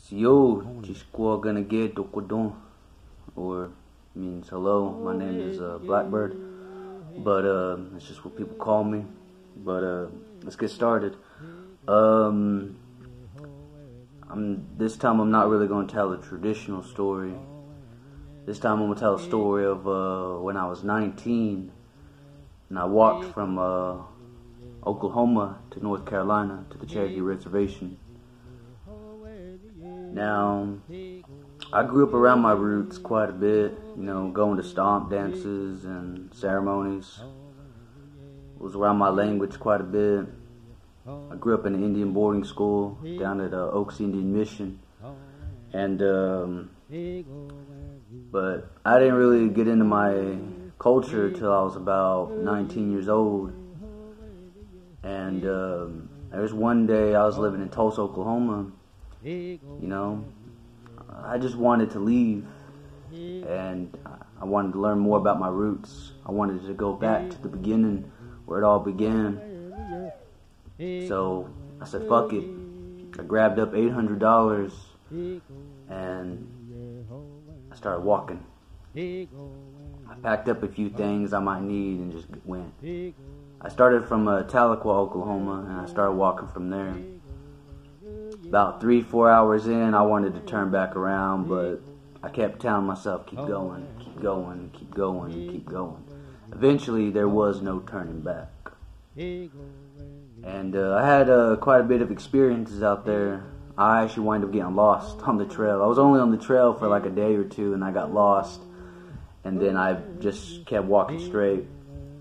Yo, Jishkwa gonna get Dokudon, or means hello. My name is Blackbird, but it's just what people call me. But let's get started. This time I'm not really gonna tell a traditional story. This time I'm gonna tell a story of when I was 19 and I walked from Oklahoma to North Carolina to the Cherokee Reservation. Now, I grew up around my roots quite a bit, going to stomp dances and ceremonies. Was around my language quite a bit. I grew up in an Indian boarding school down at Oaks Indian Mission, and but I didn't really get into my culture till I was about 19 years old. And there was one day I was living in Tulsa, Oklahoma. I just wanted to leave, and I wanted to learn more about my roots. I wanted to go back to the beginning where it all began. So I said, fuck it. I grabbed up $800 and I started walking. I packed up a few things I might need and just went. I started from Tahlequah, Oklahoma, and I started walking from there. About 3-4 hours in, I wanted to turn back around, but I kept telling myself, keep going, keep going, keep going, keep going. Eventually, there was no turning back. And I had quite a bit of experiences out there. I actually wound up getting lost on the trail. I was only on the trail for like a day or two, and I got lost. And then I just kept walking straight.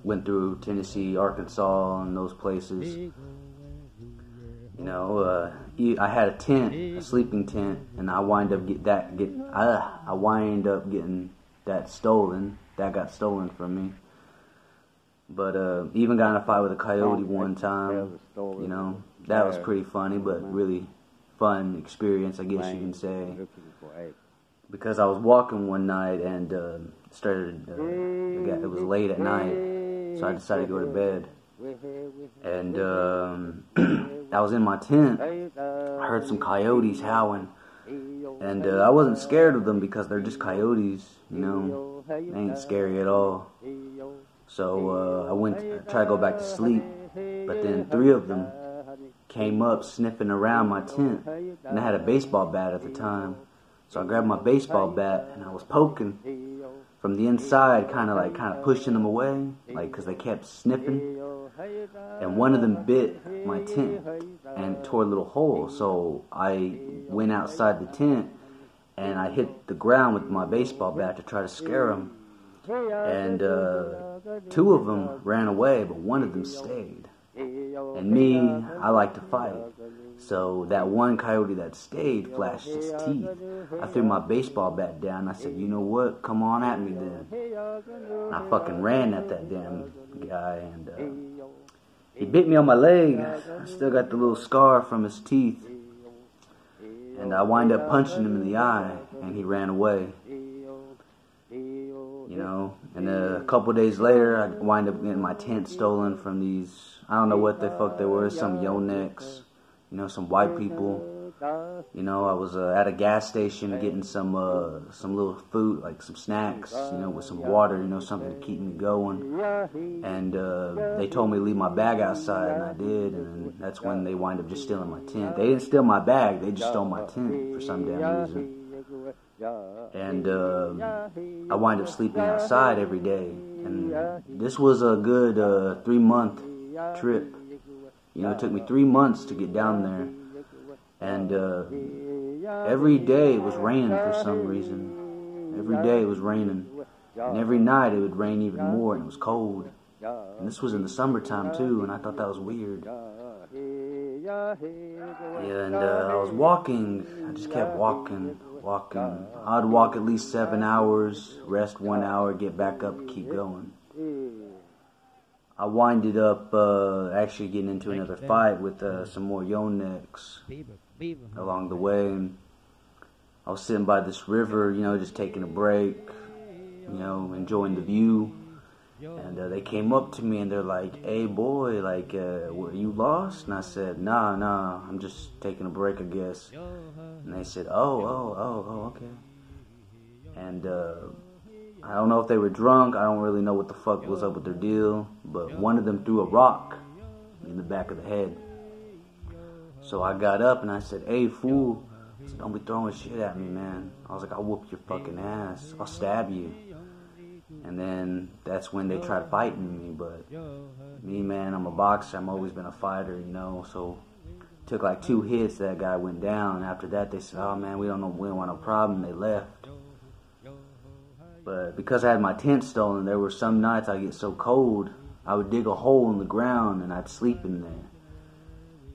Went through Tennessee, Arkansas, and those places. I had a tent, a sleeping tent, and I wind up getting that stolen. That got stolen from me. But even got in a fight with a coyote one time. That was pretty funny, but really fun experience, I guess you can say. Because I was walking one night and it was late at night, so I decided to go to bed. And I was in my tent. I heard some coyotes howling, and I wasn't scared of them because they're just coyotes, They ain't scary at all. So I tried to go back to sleep, but then 3 of them came up sniffing around my tent, and I had a baseball bat at the time. So I grabbed my baseball bat and I was poking from the inside, kind of pushing them away, because they kept sniffing. And one of them bit my tent and tore a little hole. So I went outside the tent and I hit the ground with my baseball bat to try to scare them. And 2 of them ran away, but one of them stayed. And me, I like to fight. So that one coyote that stayed flashed his teeth. I threw my baseball bat down. I said, you know what? Come on at me then. And I fucking ran at that damn guy, and he bit me on my leg. I still got the little scar from his teeth. And I wind up punching him in the eye, and he ran away. And a couple days later, I wind up getting my tent stolen from these, I don't know what the fuck they were, some Yoneks, some white people. I was at a gas station getting some little food, like some snacks, with some water, something to keep me going. And they told me to leave my bag outside, and I did, and that's when they wind up just stealing my tent. They didn't steal my bag, they just stole my tent for some damn reason. And I wind up sleeping outside every day. And this was a good 3-month trip. It took me 3 months to get down there. And every day it was raining for some reason. Every day it was raining. And every night it would rain even more, and it was cold. And this was in the summertime too, and I thought that was weird. And I was walking. I just kept walking. I'd walk at least 7 hours, rest 1 hour, get back up, and keep going. I winded up actually getting into another fight with some more Yoneks along the way. And I was sitting by this river, just taking a break, enjoying the view. And they came up to me and they're like, "Hey boy, like, were you lost?" And I said, Nah, I'm just taking a break, I guess. And they said, oh, okay. And I don't know if they were drunk. I don't really know what the fuck was up with their deal. But one of them threw a rock in the back of the head. So I got up and I said, "Hey fool, I said, don't be throwing shit at me, man." I was like, "I'll whoop your fucking ass. I'll stab you." And then that's when they tried fighting me. But me, man, I'm a boxer. I've always been a fighter, you know. So it took like 2 hits. That guy went down. After that, they said, "Oh man, we don't want no problem." They left. But because I had my tent stolen, there were some nights I get so cold, I would dig a hole in the ground and I'd sleep in there.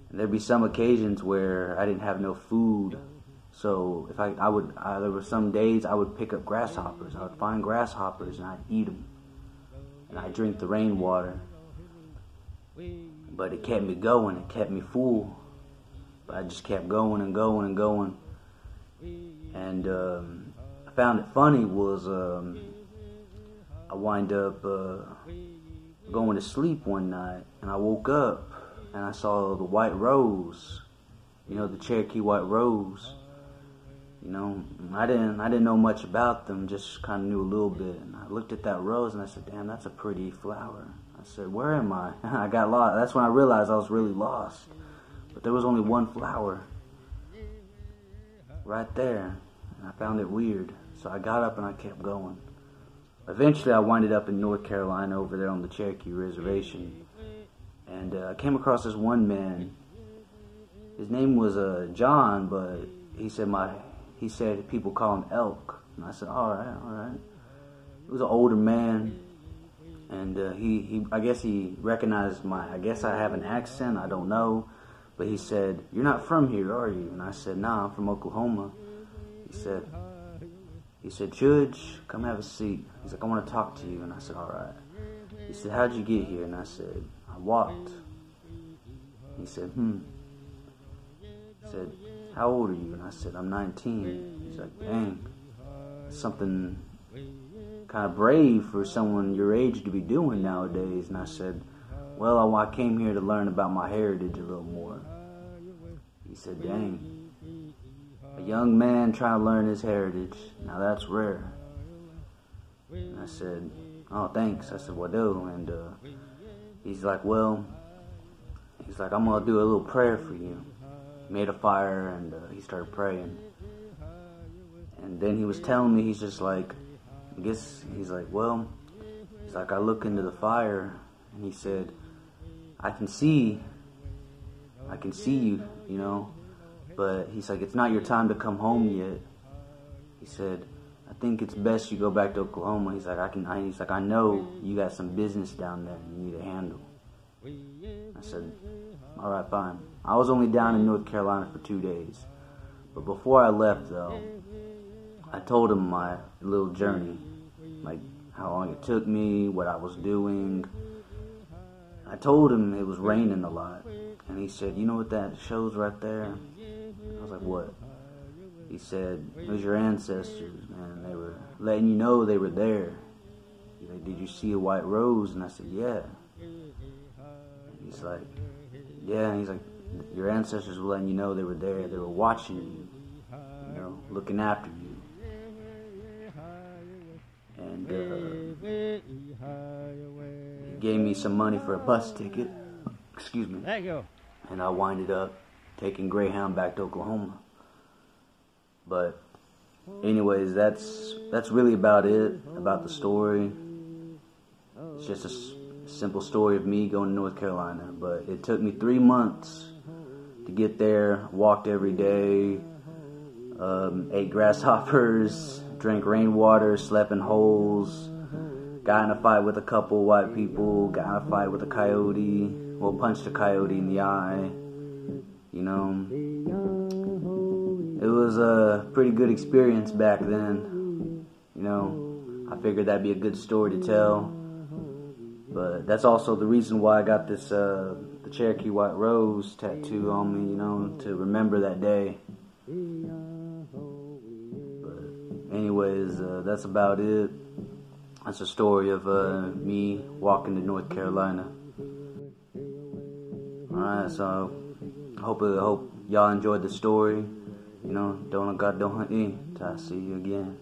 And there'd be some occasions where I didn't have no food. So if there were some days I would pick up grasshoppers. I would find grasshoppers and I'd eat them. And I'd drink the rainwater. But it kept me going. It kept me full. But I just kept going and going and going. And I found it funny was I wind up going to sleep one night. And I woke up and I saw the white rose. You know, the Cherokee white rose. You know, I didn't know much about them, just kind of knew a little bit. And I looked at that rose and I said, "Damn, that's a pretty flower." I said, "Where am I?" I got lost. That's when I realized I was really lost. But there was only one flower right there. And I found it weird. So I got up and I kept going. Eventually I winded up in North Carolina over there on the Cherokee Reservation. And I came across this one man. His name was John, but he said people call him Elk. And I said, all right. He was an older man, and I guess he recognized I guess I have an accent, I don't know, but he said, "You're not from here, are you?" And I said, "Nah, I'm from Oklahoma." He said, "Judge, come have a seat." He's like, "I want to talk to you." And I said, "All right." He said, "How'd you get here?" And I said, "I walked." He said, He said, "How old are you?" And I said, "I'm 19. He's like, "Dang, something kind of brave for someone your age to be doing nowadays." And I said, "Well, I came here to learn about my heritage a little more." He said, "Dang, a young man trying to learn his heritage. Now that's rare." And I said, "Oh, thanks." I said, "What do?" And he's like, "I'm going to do a little prayer for you." Made a fire and he started praying. And then he was telling me, he's just like, he's like, I look into the fire and he said, I can see you, you know, but he's like, it's not your time to come home yet. He said, I think it's best you go back to Oklahoma. He's like, I know you got some business down there you need to handle. I said, all right, fine. I was only down in North Carolina for 2 days. But before I left, though, I told him my little journey. Like, how long it took me, what I was doing. I told him it was raining a lot. And he said, "You know what that shows right there?" I was like, "What?" He said, "It was your ancestors, man. They were letting you know they were there." He's like, "Did you see a white rose?" And I said, "Yeah." And he's like, "Yeah." And he's like, "Your ancestors were letting you know they were there. They were watching you, you know, looking after you." And he gave me some money for a bus ticket. Excuse me. There you go. And I winded up taking Greyhound back to Oklahoma. But anyways, that's really about it, about the story. It's just a simple story of me going to North Carolina. But it took me 3 months to get there. Walked every day, ate grasshoppers, drank rainwater, slept in holes, got in a fight with a couple white people, got in a fight with a coyote, well, punched a coyote in the eye, you know. It was a pretty good experience back then, you know. I figured that'd be a good story to tell. But that's also the reason why I got this, the Cherokee White Rose tattoo on me, you know, to remember that day. But anyways, that's about it. That's a story of me walking to North Carolina. Alright, so hope y'all enjoyed the story. You know, don't hunt me. Till I see you again.